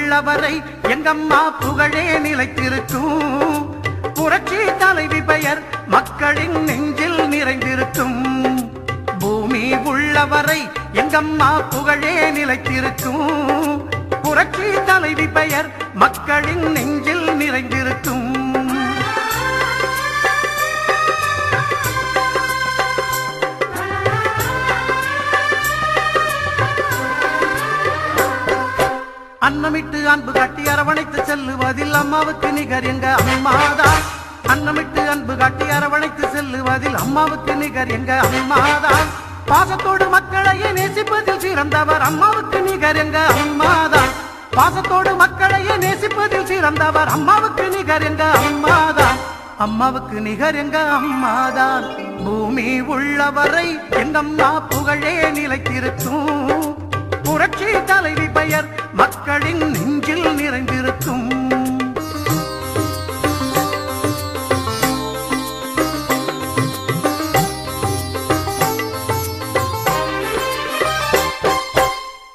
உள்ளவரை எங்கம்மா புகழே நிலைத்திருக்கும். புரட்சி தலைவி பெயர் மக்களின் நெஞ்சில் நிறைந்திருக்கும். பூமி உள்ளவரை எங்கம்மா புகழே நிலைத்திருக்கும். புரட்சி தலைவி பெயர் மக்களின் நெஞ்சில் நிறைந்திருக்கும். அன்னமிட்டு அன்பு காட்டி அரவணைத்து செல்லுவதில் அம்மாவுக்கு நிகர் எங்க அம்மாதான். அன்னமிட்டு அன்பு காட்டி அரவணைத்து செல்லுவதில் அம்மாவுக்கு நிகர் எங்க அம்மாதான். பாசத்தோடு மக்களையே நேசிப்பதில் சிறந்தவர் அம்மாவுக்கு நிகர் எங்க அம்மாதான். பாசத்தோடு மக்களையே நேசிப்பதில் சிறந்தவர் அம்மாவுக்கு நிகர் எங்க அம்மாதான். அம்மாவுக்கு நிகர் எங்க அம்மாதான். பூமி உள்ளவரை எங்கம்மா புகழே நிலைத்திருக்கும். புரட்சி தலைவி பெயர் மக்களின் நெஞ்சில் நிறைந்திருக்கும்.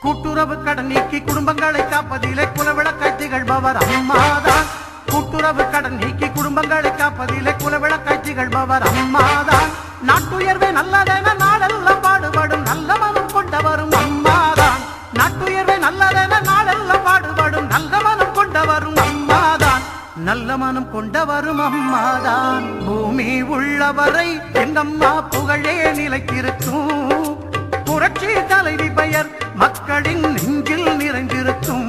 கூட்டுறவு கடன் நீக்கி குடும்பங்களை காப்பதிலே குலவிளக்காய் திகழ்பவர் அம்மாதான். கூட்டுறவு கடன் நீக்கி குடும்பங்களை காப்பதிலே குலவிளக்காய் திகழ்பவர் அம்மாதான். நாட்டுயர்வே நல்லதென நாடெல்லாம் பாடுபடும் நல்ல மனம் கொண்டவரும் அம்மாதான். நாட்டுயர்வே நல்லதென நாடெல்லாம் பாடுபடும் நல்ல மனம் கொண்டவரும் அம்மாதான். நல்ல மனம் கொண்டவரும் அம்மாதான். பூமி உள்ளவரை எங்கம்மா புகழே நிலைத்திருக்கும். புரட்சி தலைவி பெயர் மக்களின் நெஞ்சில் நிறைந்திருக்கும்.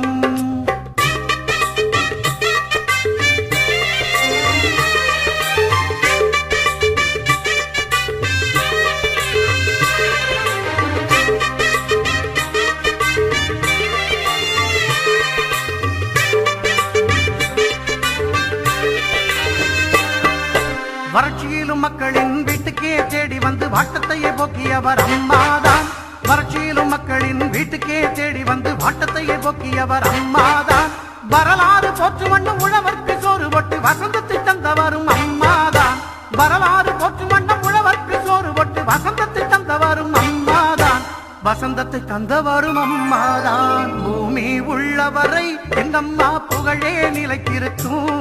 வறட்சியிலும் மக்களின் வீட்டுக்கே தேடி வந்து வாட்டத்தையே போக்கியவர் அம்மாதான். வறட்சியிலும் மக்களின் வீட்டுக்கே தேடி வந்து வாட்டத்தையே போக்கியவர் அம்மாதான். வரலாறு போற்று மண்ணும் உழவர்க்கு சோறு போட்டு வசந்தத்தை தந்தவரும் அம்மாதான். வரலாறு போற்று மண்ணும் உழவர்க்கு சோறு போட்டு வசந்தத்தை தந்தவரும் அம்மாதான். வசந்தத்தை தந்தவரும் அம்மாதான். பூமி உள்ளவரை எங்கம்மா புகழே நிலைத்திருக்கும்.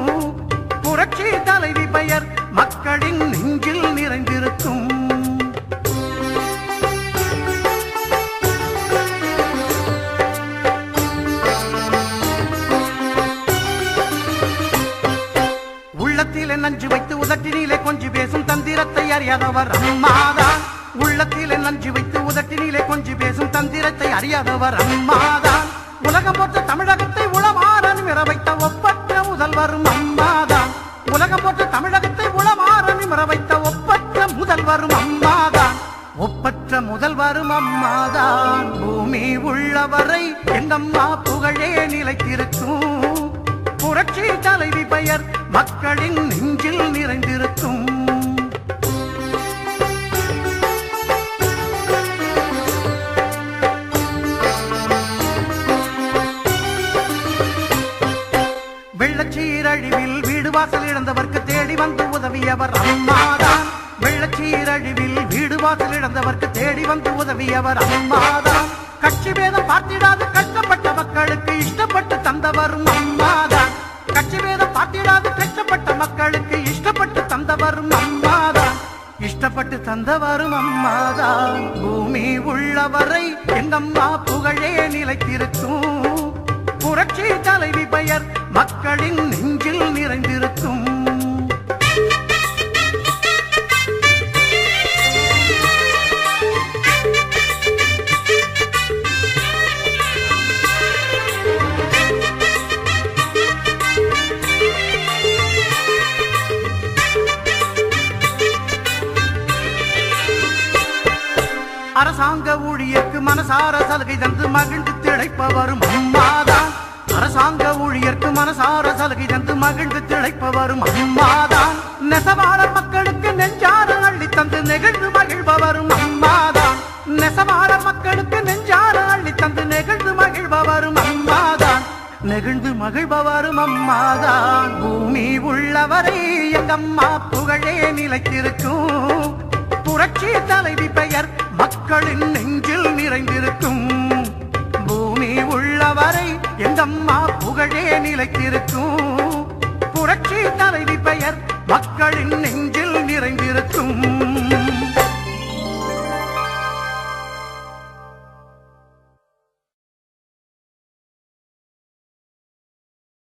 புரட்சி தலைவி பெயர் மக்களின் நெஞ்சில் நிறைந்திருக்கும். உள்ளத்திலே நஞ்சு வைத்து உதட்டினிலே கொஞ்சி பேசும் தந்திரத்தை அறியாதவர் அம்மாதான். உள்ளத்திலே நஞ்சு வைத்து உதட்டினிலே கொஞ்சி பேசும் தந்திரத்தை அறியாதவர் அம்மாதான். உலகம் போற்ற தமிழகத்தை உளமாற நிமிர வைத்த ஒப்பற்ற முதல்வரும் அம்மாதான். உலகம் போற்ற தமிழகத்தை உளமாற நிமிர வைத்த ஒப்பற்ற முதல்வரும் அம்மாதான். ஒப்பற்ற முதல்வரும் அம்மாதான். பூமி உள்ளவரை எங்கம்மா புகழே நிலைத்திருக்கும். புரட்சி தலைவி பெயர் மக்களின் நெஞ்சில் நிறைந்திருக்கும். வெள்ளச்சீரழிவில் வீடு வாசல் இழந்தவர்க்கு தேடி வந்து உதவியவர் அம்மாதான். வெள்ளச்சீரழிவில் வீடு வாசல் இழந்தவர்க்கு தேடி வந்து உதவியவர் அம்மாதான். கட்சி பேதம் பார்த்திடாது கஷ்டப்பட்ட மக்களுக்கு இஷ்டப்பட்டு தந்தவரும் அம்மாதான். கட்சி பேதம் பார்த்திடாது கஷ்டப்பட்ட மக்களுக்கு இஷ்டப்பட்டு தந்தவரும் அம்மாதான். இஷ்டப்பட்டு தந்தவரும் அம்மாதான். பூமி உள்ளவரை எங்கம்மா புகழே நிலைத்திருக்கும். புரட்சி தலைவி பெயர் மக்களின் நெஞ்சில் நிறைந்திருக்கும். அரசாங்க ஊழியர்க்கு மனசார சலுகை தந்து மகிழ்ந்து திளைப்பவரும் அம்மாதான். அரசாங்க ஊழியர்க்கு மனசார சலுகை தந்து மகிழ்ந்து திளைப்பவரும் அம்மாதான். நெசவாளர் மக்களுக்கு நெஞ்சார அள்ளி தந்து நெகிழ்ந்து மகிழ்பவரும் அம்மாதான். நெசவாளர் மக்களுக்கு நெஞ்சார அள்ளி தந்து நெகிழ்ந்து மகிழ்பவரும் அம்மாதான். நெகிழ்ந்து மகிழ்பவரும் அம்மாதான். பூமி உள்ளவரை எங்கம்மா புகழே நிலைத்திருக்கும். புரட்சி தலைவி பெயர் மக்களின் நெஞ்சில் நிறைந்திருக்கும். பூமி உள்ளவரை எங்க கந்தம்மா புகழே நிலைத்திருக்கும் புரட்சி தலைவி பெயர்